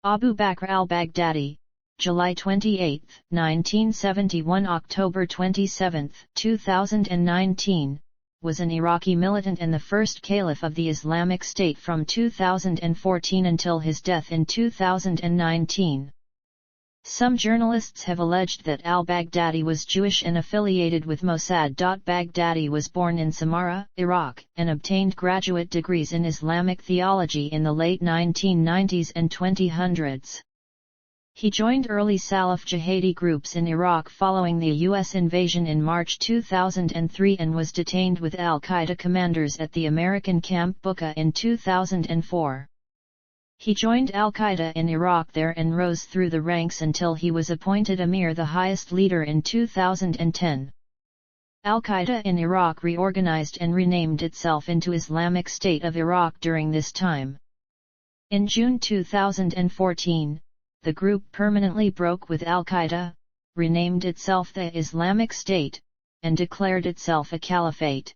Abu Bakr al-Baghdadi, July 28, 1971 – October 27, 2019, was an Iraqi militant and the first caliph of the Islamic State from 2014 until his death in 2019. Some journalists have alleged that al-Baghdadi was Jewish and affiliated with Mossad. Baghdadi was born in Samarra, Iraq, and obtained graduate degrees in Islamic theology in the late 1990s and 2000s. He joined early Salaf jihadi groups in Iraq following the U.S. invasion in March 2003 and was detained with al-Qaeda commanders at the American Camp Bucca in 2004. He joined al-Qaeda in Iraq there and rose through the ranks until he was appointed Amir, the highest leader, in 2010. Al-Qaeda in Iraq reorganized and renamed itself into Islamic State of Iraq during this time. In June 2014, the group permanently broke with al-Qaeda, renamed itself the Islamic State, and declared itself a caliphate.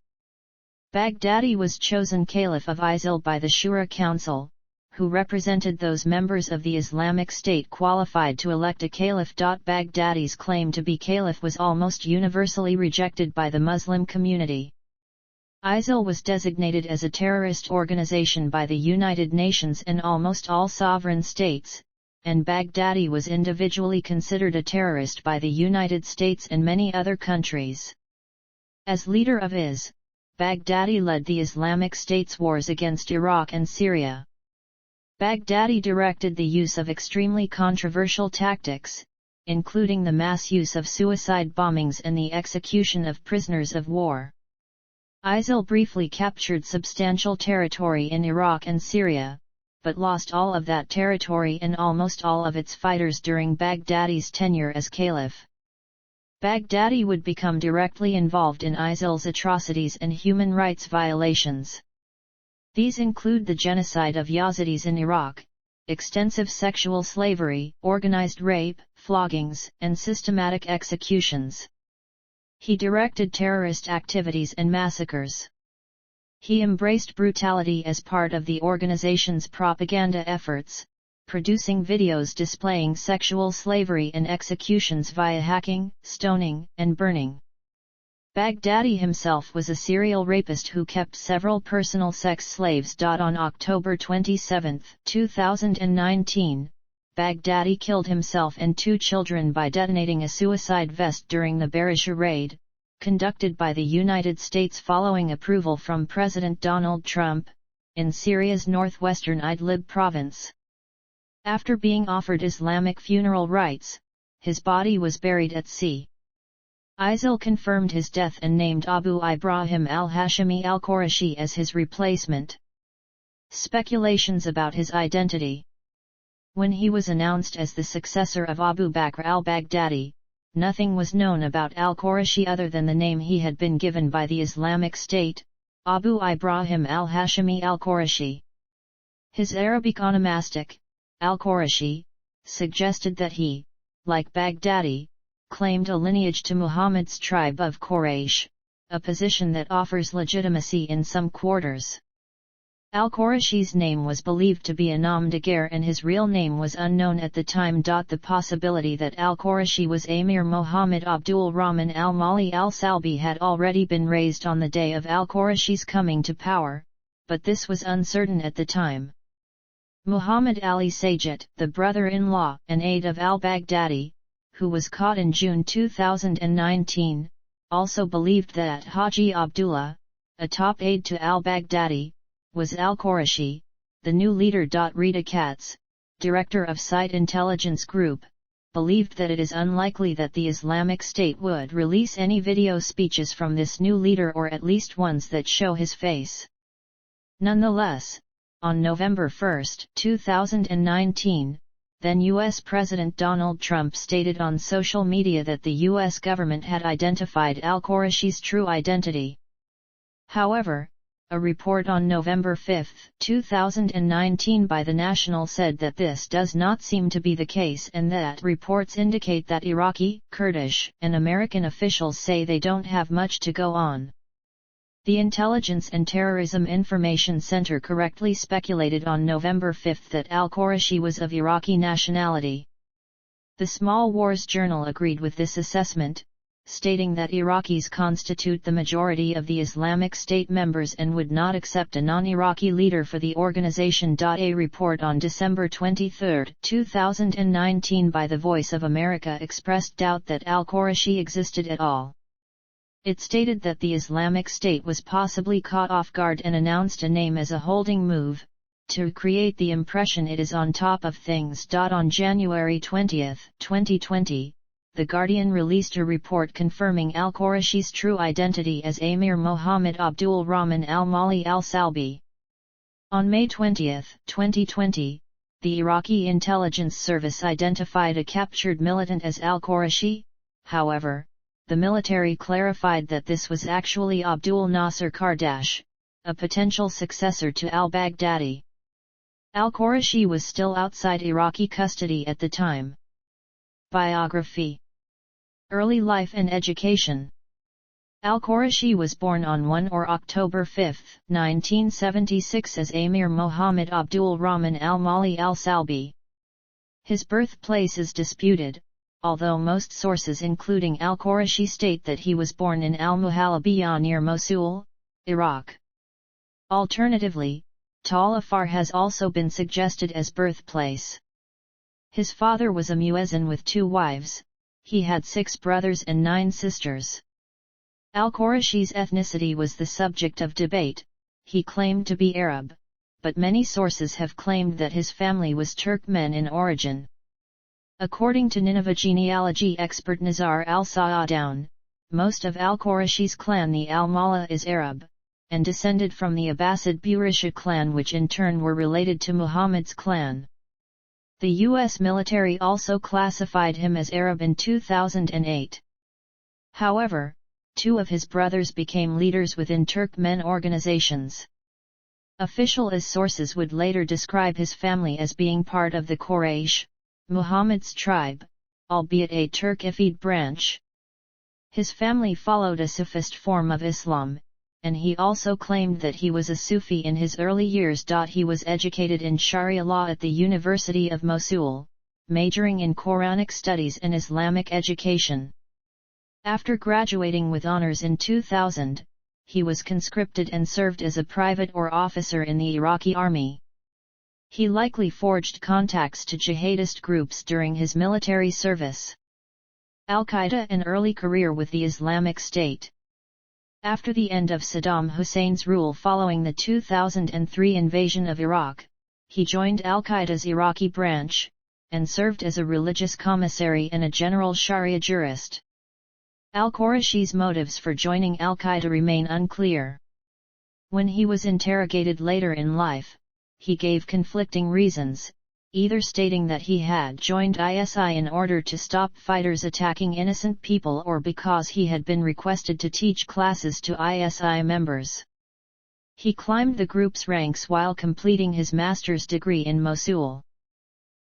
Baghdadi was chosen caliph of ISIL by the Shura Council, who represented those members of the Islamic State qualified to elect a caliph. Baghdadi's claim to be caliph was almost universally rejected by the Muslim community. ISIL was designated as a terrorist organization by the United Nations and almost all sovereign states, and Baghdadi was individually considered a terrorist by the United States and many other countries. As leader of IS, Baghdadi led the Islamic State's wars against Iraq and Syria. Baghdadi directed the use of extremely controversial tactics, including the mass use of suicide bombings and the execution of prisoners of war. ISIL briefly captured substantial territory in Iraq and Syria, but lost all of that territory and almost all of its fighters during Baghdadi's tenure as caliph. Baghdadi would become directly involved in ISIL's atrocities and human rights violations. These include the genocide of Yazidis in Iraq, extensive sexual slavery, organized rape, floggings, and systematic executions. He directed terrorist activities and massacres. He embraced brutality as part of the organization's propaganda efforts, producing videos displaying sexual slavery and executions via hacking, stoning, and burning. Baghdadi himself was a serial rapist who kept several personal sex slaves. On October 27, 2019, Baghdadi killed himself and 2 children by detonating a suicide vest during the Barisha raid, conducted by the United States following approval from President Donald Trump, in Syria's northwestern Idlib province. After being offered Islamic funeral rites, his body was buried at sea. ISIL confirmed his death and named Abu Ibrahim al-Hashimi al-Qurashi as his replacement. Speculations about his identity. When he was announced as the successor of Abu Bakr al-Baghdadi, nothing was known about al-Qurashi other than the name he had been given by the Islamic State, Abu Ibrahim al-Hashimi al-Qurashi. His Arabic onomastic, al-Qurashi, suggested that he, like Baghdadi, claimed a lineage to Muhammad's tribe of Quraysh, a position that offers legitimacy in some quarters. Al-Qurashi's name was believed to be a nom de guerre and his real name was unknown at the time. The possibility that al-Qurashi was Amir Muhammad Abdul Rahman al-Mali al-Salbi had already been raised on the day of al-Qurashi's coming to power, but this was uncertain at the time. Muhammad Ali Sajjad, the brother-in-law and aide of al-Baghdadi, who was caught in June 2019, also believed that Haji Abdullah, a top aide to al-Baghdadi, was al-Qurashi, the new leader. Rita Katz, director of Site Intelligence Group, believed that it is unlikely that the Islamic State would release any video speeches from this new leader or at least ones that show his face. Nonetheless, on November 1, 2019, then U.S. President Donald Trump stated on social media that the U.S. government had identified al-Qurashi's true identity. However, a report on November 5, 2019 by The National said that this does not seem to be the case and that reports indicate that Iraqi, Kurdish, and American officials say they don't have much to go on. The Intelligence and Terrorism Information Center correctly speculated on November 5 that al-Qurashi was of Iraqi nationality. The Small Wars Journal agreed with this assessment, stating that Iraqis constitute the majority of the Islamic State members and would not accept a non-Iraqi leader for the organization. A report on December 23, 2019 by The Voice of America expressed doubt that al-Qurashi existed at all. It stated that the Islamic State was possibly caught off guard and announced a name as a holding move, to create the impression it is on top of things. On January 20, 2020, The Guardian released a report confirming al-Qurashi's true identity as Amir Mohammed Abdul Rahman al-Mali al-Salbi. On May 20, 2020, the Iraqi intelligence service identified a captured militant as al-Qurashi. However, the military clarified that this was actually Abdul Nasser Kardash, a potential successor to al-Baghdadi. Al-Qurashi was still outside Iraqi custody at the time. Biography. Early life and education. Al-Qurashi was born on 1 or October 5, 1976 as Amir Mohammed Abdul Rahman al-Mali al-Salbi. His birthplace is disputed, although most sources including al-Qurashi state that he was born in al-Muhalabiyah near Mosul, Iraq. Alternatively, Tal Afar has also been suggested as birthplace. His father was a muezzin with 2 wives. He had 6 brothers and 9 sisters. Al-Qurashi's ethnicity was the subject of debate. He claimed to be Arab, but many sources have claimed that his family was Turkmen in origin. According to Nineveh genealogy expert Nizar al-Sa'adoun, most of al-Qurashi's clan the al-Mala is Arab, and descended from the Abbasid Burisha clan, which in turn were related to Muhammad's clan. The U.S. military also classified him as Arab in 2008. However, 2 of his brothers became leaders within Turkmen organizations. Official sources would later describe his family as being part of the Quraysh, Muhammad's tribe, albeit a Turkifid branch. His family followed a Sufist form of Islam, and he also claimed that he was a Sufi in his early years. He was educated in Sharia law at the University of Mosul, majoring in Quranic studies and Islamic education. After graduating with honors in 2000, he was conscripted and served as a private or officer in the Iraqi army. He likely forged contacts to jihadist groups during his military service. Al-Qaeda and early career with the Islamic State. After the end of Saddam Hussein's rule following the 2003 invasion of Iraq, he joined al-Qaeda's Iraqi branch, and served as a religious commissary and a general Sharia jurist. Al-Qurashi's motives for joining al-Qaeda remain unclear. When he was interrogated later in life, he gave conflicting reasons, either stating that he had joined ISI in order to stop fighters attacking innocent people or because he had been requested to teach classes to ISI members. He climbed the group's ranks while completing his master's degree in Mosul.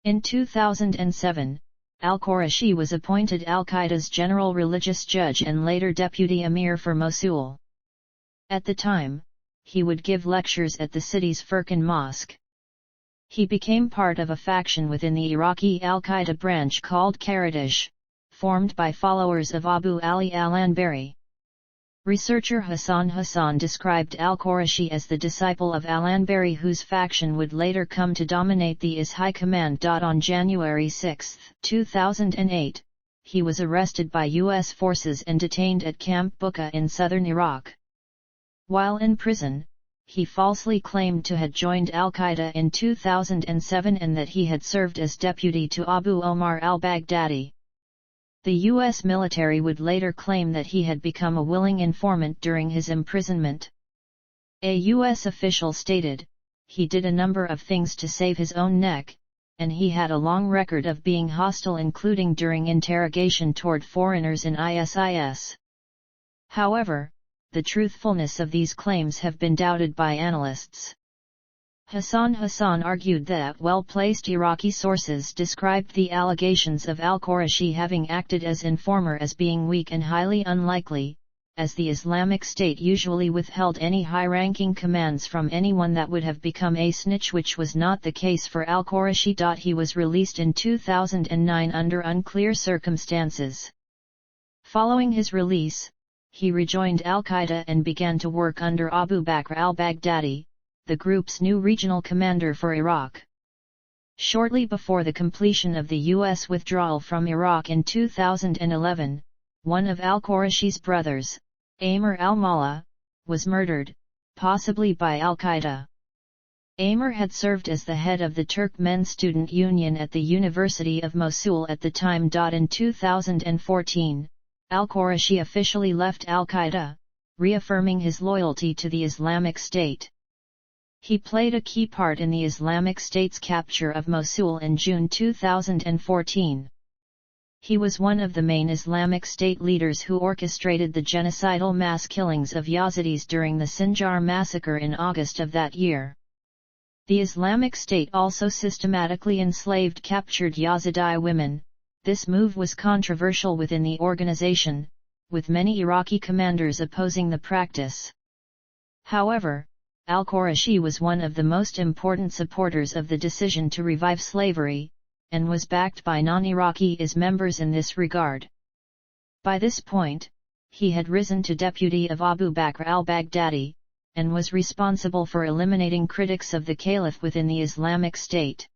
In 2007, al-Qurashi was appointed al-Qaeda's general religious judge and later deputy emir for Mosul. At the time, he would give lectures at the city's Furqan Mosque. He became part of a faction within the Iraqi al-Qaeda branch called Karadash, formed by followers of Abu Ali al-Anbari. Researcher Hassan Hassan described al-Qurashi as the disciple of al-Anbari, whose faction would later come to dominate the IS High Command. On January 6, 2008, he was arrested by U.S. forces and detained at Camp Bucca in southern Iraq. While in prison, he falsely claimed to have joined al-Qaeda in 2007 and that he had served as deputy to Abu Omar al-Baghdadi. The U.S. military would later claim that he had become a willing informant during his imprisonment. A U.S. official stated, "He did a number of things to save his own neck, and he had a long record of being hostile, including during interrogation toward foreigners in ISIS." However, the truthfulness of these claims have been doubted by analysts. Hassan Hassan argued that well-placed Iraqi sources described the allegations of al-Qurashi having acted as informer as being weak and highly unlikely, as the Islamic State usually withheld any high-ranking commands from anyone that would have become a snitch, which was not the case for al-Qurashi. He was released in 2009 under unclear circumstances. Following his release, he rejoined al-Qaeda and began to work under Abu Bakr al-Baghdadi, the group's new regional commander for Iraq. Shortly before the completion of the U.S. withdrawal from Iraq in 2011, one of al-Qurashi's brothers, Amr al-Mallah, was murdered, possibly by al-Qaeda. Amr had served as the head of the Turkmen Student Union at the University of Mosul at the time. In 2014, al-Qurashi officially left al-Qaeda, reaffirming his loyalty to the Islamic State. He played a key part in the Islamic State's capture of Mosul in June 2014. He was one of the main Islamic State leaders who orchestrated the genocidal mass killings of Yazidis during the Sinjar massacre in August of that year. The Islamic State also systematically enslaved captured Yazidi women. This move was controversial within the organization, with many Iraqi commanders opposing the practice. However, al-Qurashi was one of the most important supporters of the decision to revive slavery, and was backed by non-Iraqis members in this regard. By this point, he had risen to deputy of Abu Bakr al-Baghdadi, and was responsible for eliminating critics of the caliph within the Islamic State.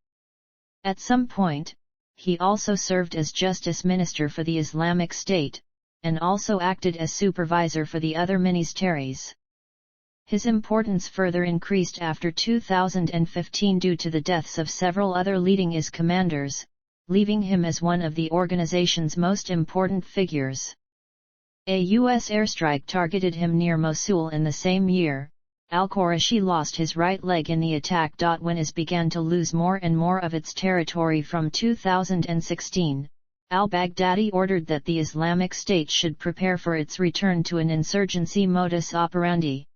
At some point, he also served as justice minister for the Islamic State, and also acted as supervisor for the other ministeries. His importance further increased after 2015 due to the deaths of several other leading IS commanders, leaving him as one of the organization's most important figures. A U.S. airstrike targeted him near Mosul in the same year. Al-Qurashi lost his right leg in the attack. When IS began to lose more and more of its territory from 2016, al-Baghdadi ordered that the Islamic State should prepare for its return to an insurgency modus operandi.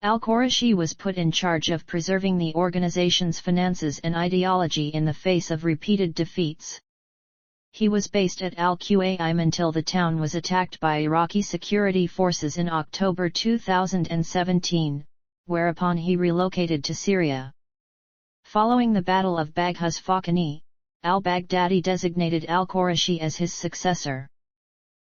Al-Qurashi was put in charge of preserving the organization's finances and ideology in the face of repeated defeats. He was based at al-Qaim until the town was attacked by Iraqi security forces in October 2017, whereupon he relocated to Syria. Following the Battle of Baghuz Fawqani, al-Baghdadi designated al-Qurashi as his successor.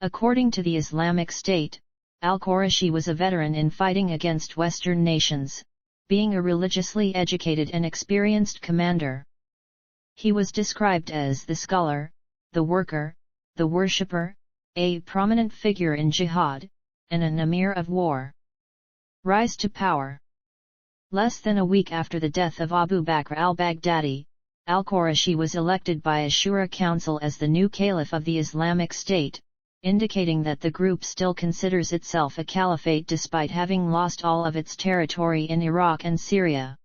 According to the Islamic State, al-Qurashi was a veteran in fighting against Western nations, being a religiously educated and experienced commander. He was described as the scholar, the worker, the worshipper, a prominent figure in jihad, and an emir of war. Rise to power. Less than a week after the death of Abu Bakr al-Baghdadi, al-Qurashi was elected by a Shura Council as the new caliph of the Islamic State, indicating that the group still considers itself a caliphate despite having lost all of its territory in Iraq and Syria.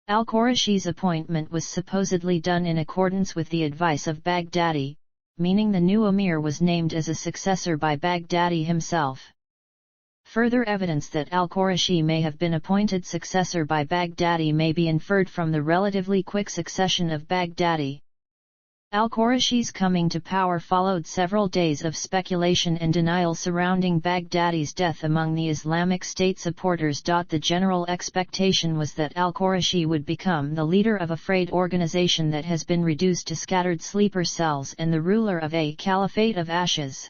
Al-Qurashi's appointment was supposedly done in accordance with the advice of Baghdadi, meaning the new emir was named as a successor by Baghdadi himself. Further evidence that al-Qurashi may have been appointed successor by Baghdadi may be inferred from the relatively quick succession of Baghdadi. Al-Qurashi's coming to power followed several days of speculation and denial surrounding Baghdadi's death among the Islamic State supporters. The general expectation was that al-Qurashi would become the leader of a frayed organization that has been reduced to scattered sleeper cells and the ruler of a caliphate of ashes.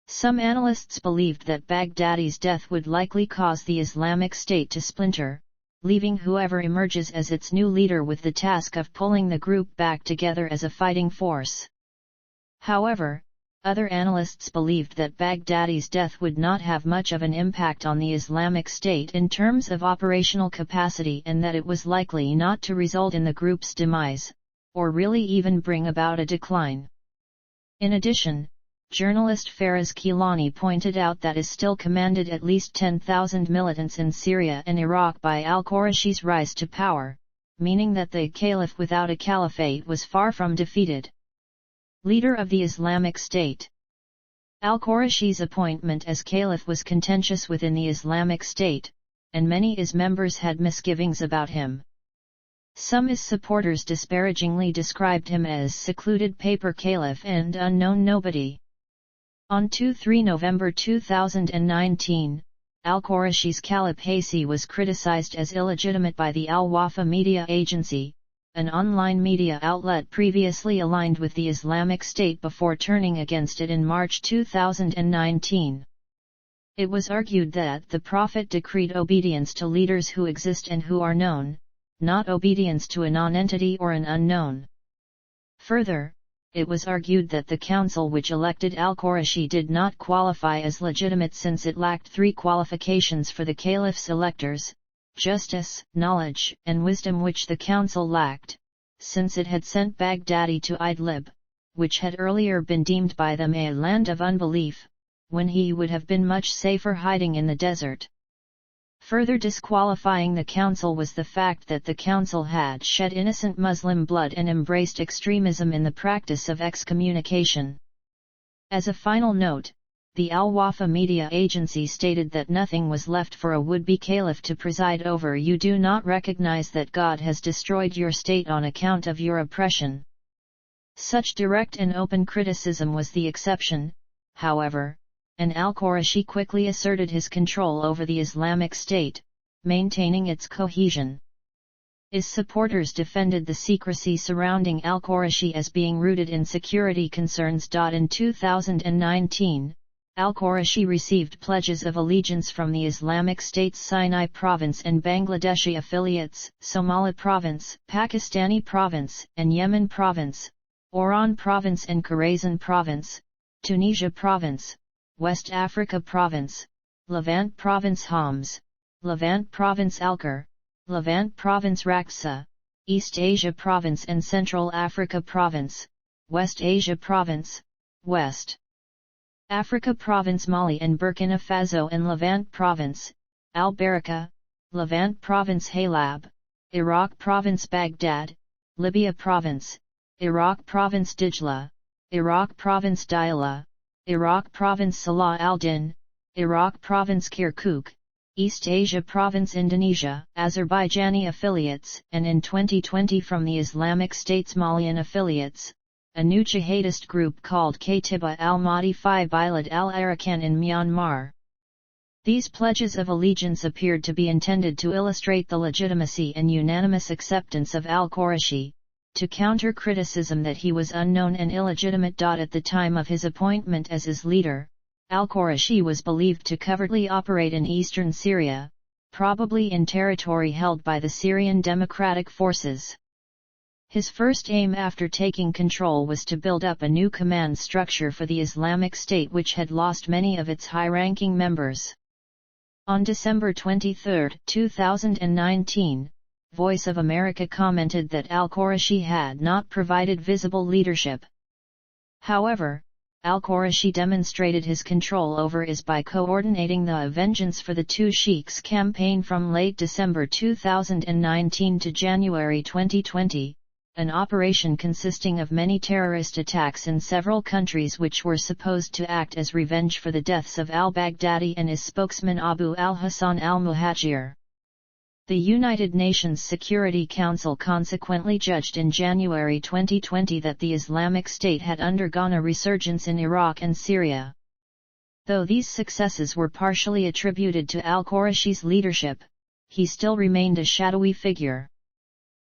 Some analysts believed that Baghdadi's death would likely cause the Islamic State to splinter, leaving whoever emerges as its new leader with the task of pulling the group back together as a fighting force. However, other analysts believed that Baghdadi's death would not have much of an impact on the Islamic State in terms of operational capacity and that it was likely not to result in the group's demise, or really even bring about a decline. In addition, journalist Faraz Kilani pointed out that IS still commanded at least 10,000 militants in Syria and Iraq by al-Qurashi's rise to power, meaning that the caliph without a caliphate was far from defeated. Leader of the Islamic State. Al-Qurashi's appointment as caliph was contentious within the Islamic State, and many IS members had misgivings about him. Some IS supporters disparagingly described him as secluded paper caliph and unknown nobody. On 2-3 November 2019, al-Qurashi's caliph was criticized as illegitimate by the Al-Wafa media agency, an online media outlet previously aligned with the Islamic State before turning against it in March 2019. It was argued that the Prophet decreed obedience to leaders who exist and who are known, not obedience to a non-entity or an unknown. Further, it was argued that the council which elected al-Qurashi did not qualify as legitimate since it lacked three qualifications for the caliph's electors: justice, knowledge, and wisdom, which the council lacked, since it had sent Baghdadi to Idlib, which had earlier been deemed by them a land of unbelief, when he would have been much safer hiding in the desert. Further disqualifying the council was the fact that the council had shed innocent Muslim blood and embraced extremism in the practice of excommunication. As a final note, the Al-Wafa media agency stated that nothing was left for a would-be caliph to preside over. You do not recognize that God has destroyed your state on account of your oppression. Such direct and open criticism was the exception, however, and al-Qurashi quickly asserted his control over the Islamic State, maintaining its cohesion. His supporters defended the secrecy surrounding al-Qurashi as being rooted in security concerns. In 2019, al-Qurashi received pledges of allegiance from the Islamic State's Sinai Province and Bangladeshi affiliates, Somali Province, Pakistani Province, and Yemen Province, Oran Province and Khorasan Province, Tunisia Province, West Africa Province, Levant Province Homs, Levant Province Alkar, Levant Province Raksa, East Asia Province and Central Africa Province, West Asia Province, West Africa Province Mali and Burkina Faso and Levant Province, Al-Baraka, Levant Province Halab, Iraq Province Baghdad, Libya Province, Iraq Province Dijla, Iraq Province Diyala, Iraq Province Salah al-Din, Iraq Province Kirkuk, East Asia Province Indonesia, Azerbaijani affiliates, and in 2020 from the Islamic State's Malian affiliates, a new jihadist group called Katiba al-Mahdi fi Bilad al-Arakan in Myanmar. These pledges of allegiance appeared to be intended to illustrate the legitimacy and unanimous acceptance of al-Qurashi, to counter criticism that he was unknown and illegitimate. At the time of his appointment as his leader, al-Qurashi was believed to covertly operate in eastern Syria, probably in territory held by the Syrian Democratic Forces. His first aim after taking control was to build up a new command structure for the Islamic State, which had lost many of its high-ranking members. On December 23, 2019, Voice of America commented that al-Qurashi had not provided visible leadership. However, al-Qurashi demonstrated his control over IS by coordinating the Vengeance for the Two Sheikhs campaign from late December 2019 to January 2020, an operation consisting of many terrorist attacks in several countries which were supposed to act as revenge for the deaths of al-Baghdadi and his spokesman Abu al-Hassan al-Muhajir. The United Nations Security Council consequently judged in January 2020 that the Islamic State had undergone a resurgence in Iraq and Syria. Though these successes were partially attributed to al-Qurashi's leadership, he still remained a shadowy figure.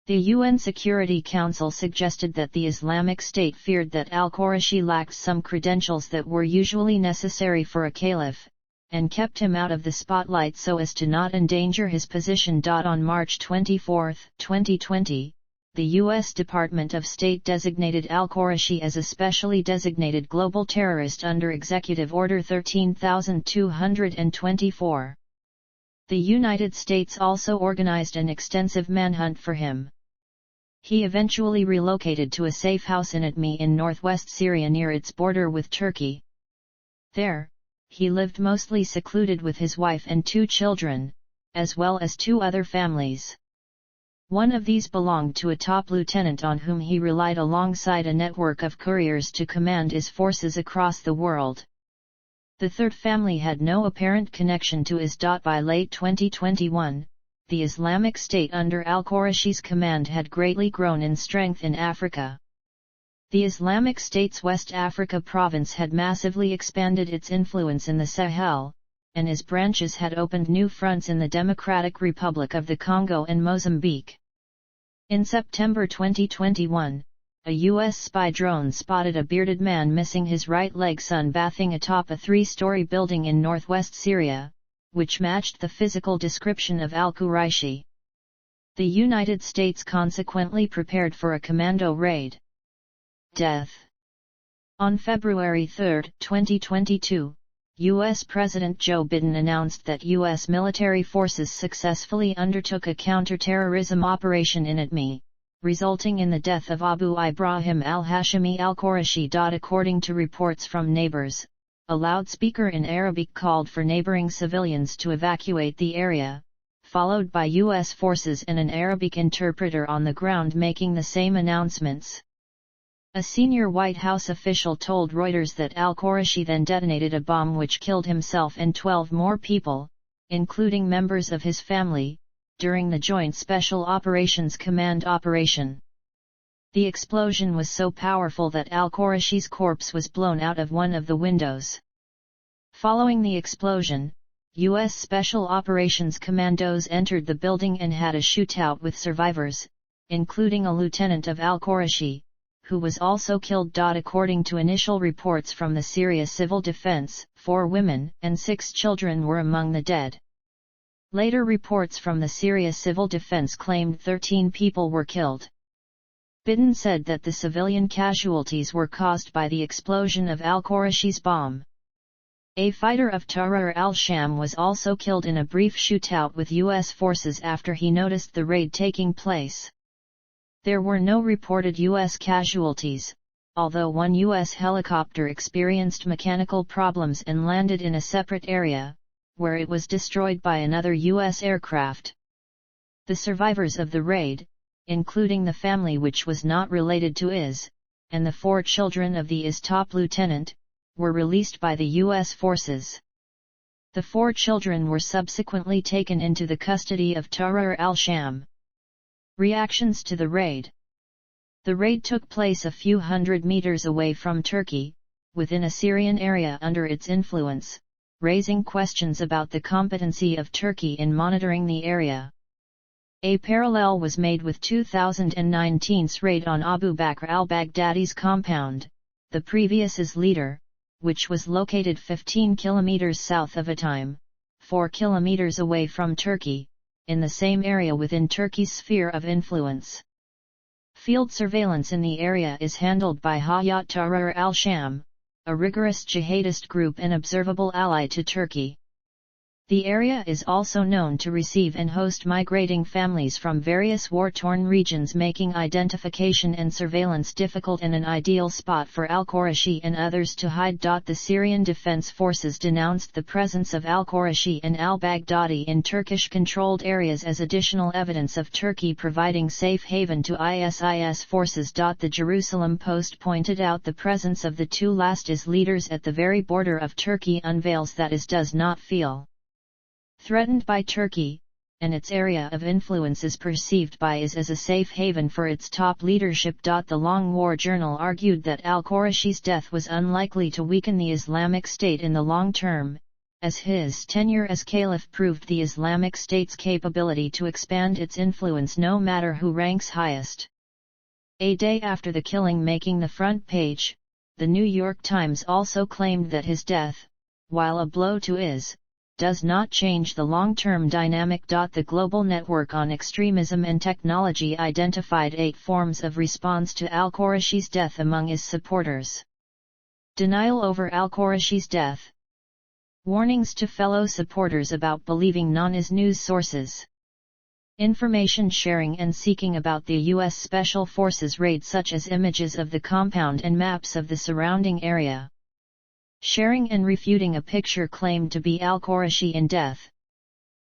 The UN Security Council suggested that the Islamic State feared that al-Qurashi lacked some credentials that were usually necessary for a caliph, and kept him out of the spotlight so as to not endanger his position. On March 24, 2020, the U.S. Department of State designated al-Qurashi as a specially designated global terrorist under Executive Order 13224. The United States also organized an extensive manhunt for him. He eventually relocated to a safe house in Atmi in northwest Syria near its border with Turkey. There, he lived mostly secluded with his wife and 2 children, as well as 2 other families. One of these belonged to a top lieutenant on whom he relied alongside a network of couriers to command his forces across the world. The third family had no apparent connection to IS. By late 2021, the Islamic State under al-Qurashi's command had greatly grown in strength in Africa. The Islamic State's West Africa province had massively expanded its influence in the Sahel, and its branches had opened new fronts in the Democratic Republic of the Congo and Mozambique. In September 2021, a U.S. spy drone spotted a bearded man missing his right leg sunbathing atop a 3-story building in northwest Syria, which matched the physical description of al-Qurashi. The United States consequently prepared for a commando raid. Death. On February 3, 2022, U.S. President Joe Biden announced that U.S. military forces successfully undertook a counter-terrorism operation in Atmi, resulting in the death of Abu Ibrahim al-Hashimi al-Qurashi. According to reports from neighbors, a loudspeaker in Arabic called for neighboring civilians to evacuate the area, followed by U.S. forces and an Arabic interpreter on the ground making the same announcements. A senior White House official told Reuters that al-Qurashi then detonated a bomb which killed himself and 12 more people, including members of his family, during the Joint Special Operations Command operation. The explosion was so powerful that al-Qurashi's corpse was blown out of one of the windows. Following the explosion, U.S. Special Operations Commandos entered the building and had a shootout with survivors, including a lieutenant of al-Qurashi, who was also killed. According to initial reports from the Syria Civil Defense, 4 women and 6 children were among the dead. Later reports from the Syria Civil Defense claimed 13 people were killed. Biden said that the civilian casualties were caused by the explosion of al-Qurashi's bomb. A fighter of Tahrir al-Sham was also killed in a brief shootout with U.S. forces after he noticed the raid taking place. There were no reported U.S. casualties, although one U.S. helicopter experienced mechanical problems and landed in a separate area, where it was destroyed by another U.S. aircraft. The survivors of the raid, including the family which was not related to IS, and the 4 children of the IS top lieutenant, were released by the U.S. forces. The 4 children were subsequently taken into the custody of Tahrir al-Sham. Reactions to the raid. The raid took place a few hundred meters away from Turkey, within a Syrian area under its influence, raising questions about the competency of Turkey in monitoring the area. A parallel was made with 2019's raid on Abu Bakr al-Baghdadi's compound, the previous IS leader, which was located 15 kilometers south of Ibrahim, 4 kilometers away from Turkey, in the same area within Turkey's sphere of influence. Field surveillance in the area is handled by Hayat Tahrir al-Sham, a rigorous jihadist group and observable ally to Turkey. The area is also known to receive and host migrating families from various war-torn regions, making identification and surveillance difficult and an ideal spot for al-Qurashi and others to hide. The Syrian Defense Forces denounced the presence of al-Qurashi and al-Baghdadi in Turkish-controlled areas as additional evidence of Turkey providing safe haven to ISIS forces. The Jerusalem Post pointed out the presence of the 2 last IS leaders at the very border of Turkey unveils that IS does not feel threatened by Turkey, and its area of influence is perceived by IS as a safe haven for its top leadership. The Long War Journal argued that al-Qurashi's death was unlikely to weaken the Islamic State in the long term, as his tenure as caliph proved the Islamic State's capability to expand its influence no matter who ranks highest. A day after the killing making the front page, the New York Times also claimed that his death, while a blow to IS, does not change the long-term dynamic. The Global Network on Extremism and Technology identified 8 forms of response to al-Qurashi's death among his supporters. Denial over al-Qurashi's death. Warnings to fellow supporters about believing non-IS news sources. Information sharing and seeking about the U.S. Special Forces raid, such as images of the compound and maps of the surrounding area. Sharing and refuting a picture claimed to be al-Qurashi in death.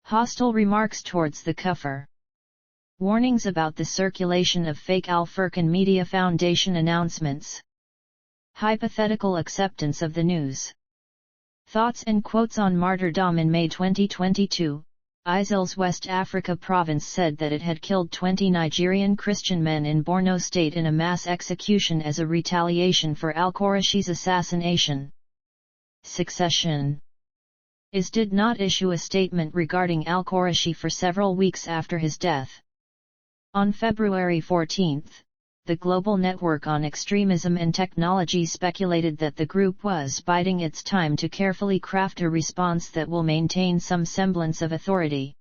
Hostile remarks towards the Kufr. Warnings about the circulation of fake al-Furqan Media Foundation announcements. Hypothetical acceptance of the news. Thoughts and quotes on martyrdom. In May 2022, ISIL's West Africa province said that it had killed 20 Nigerian Christian men in Borno State in a mass execution as a retaliation for al-Qurashi's assassination. Succession. IS did not issue a statement regarding al-Qurashi for several weeks after his death. On February 14, the Global Network on Extremism and Technology speculated that the group was biding its time to carefully craft a response that will maintain some semblance of authority.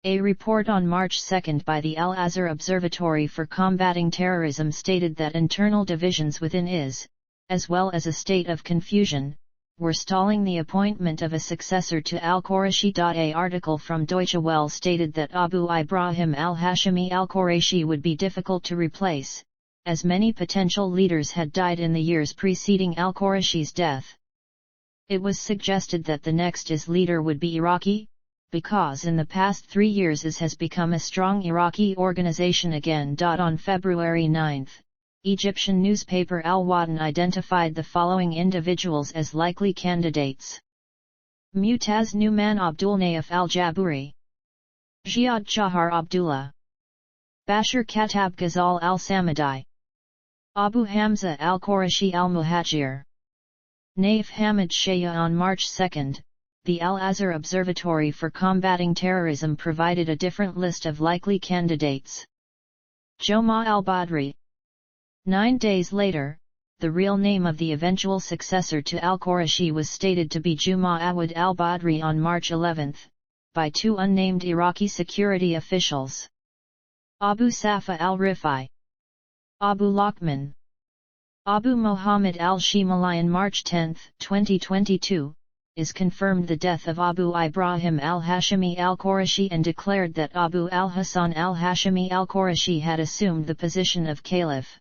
A report on March 2 by the Al-Azhar Observatory for Combating Terrorism stated that internal divisions within IS, as well as a state of confusion, were stalling the appointment of a successor to al-Qurashi. A article from Deutsche Welle stated that Abu Ibrahim al-Hashimi al-Qurashi would be difficult to replace, as many potential leaders had died in the years preceding al-Qurashi's death. It was suggested that the next IS leader would be Iraqi, because in the past 3 years IS has become a strong Iraqi organization again. On February 9, Egyptian newspaper Al-Watan identified the following individuals as likely candidates: Mutaz Numan Abdul Naif al-Jaburi, Ziad Chahar Abdullah, Bashir Khattab Ghazal al-Samadai, Abu Hamza al-Qurashi al-Muhajir, Naif Hamid Shaya. On March 2, the Al-Azhar Observatory for Combating Terrorism provided a different list of likely candidates: Joma al-Badri. 9 days later, the real name of the eventual successor to al-Qurashi was stated to be Juma Awad al-Badri on March 11, by 2 unnamed Iraqi security officials: Abu Safa al-Rifai, Abu Lakman, Abu Muhammad al-Shimali. On March 10, 2022, IS confirmed the death of Abu Ibrahim al-Hashimi al-Qurashi and declared that Abu al-Hasan al-Hashimi al-Qurashi had assumed the position of caliph.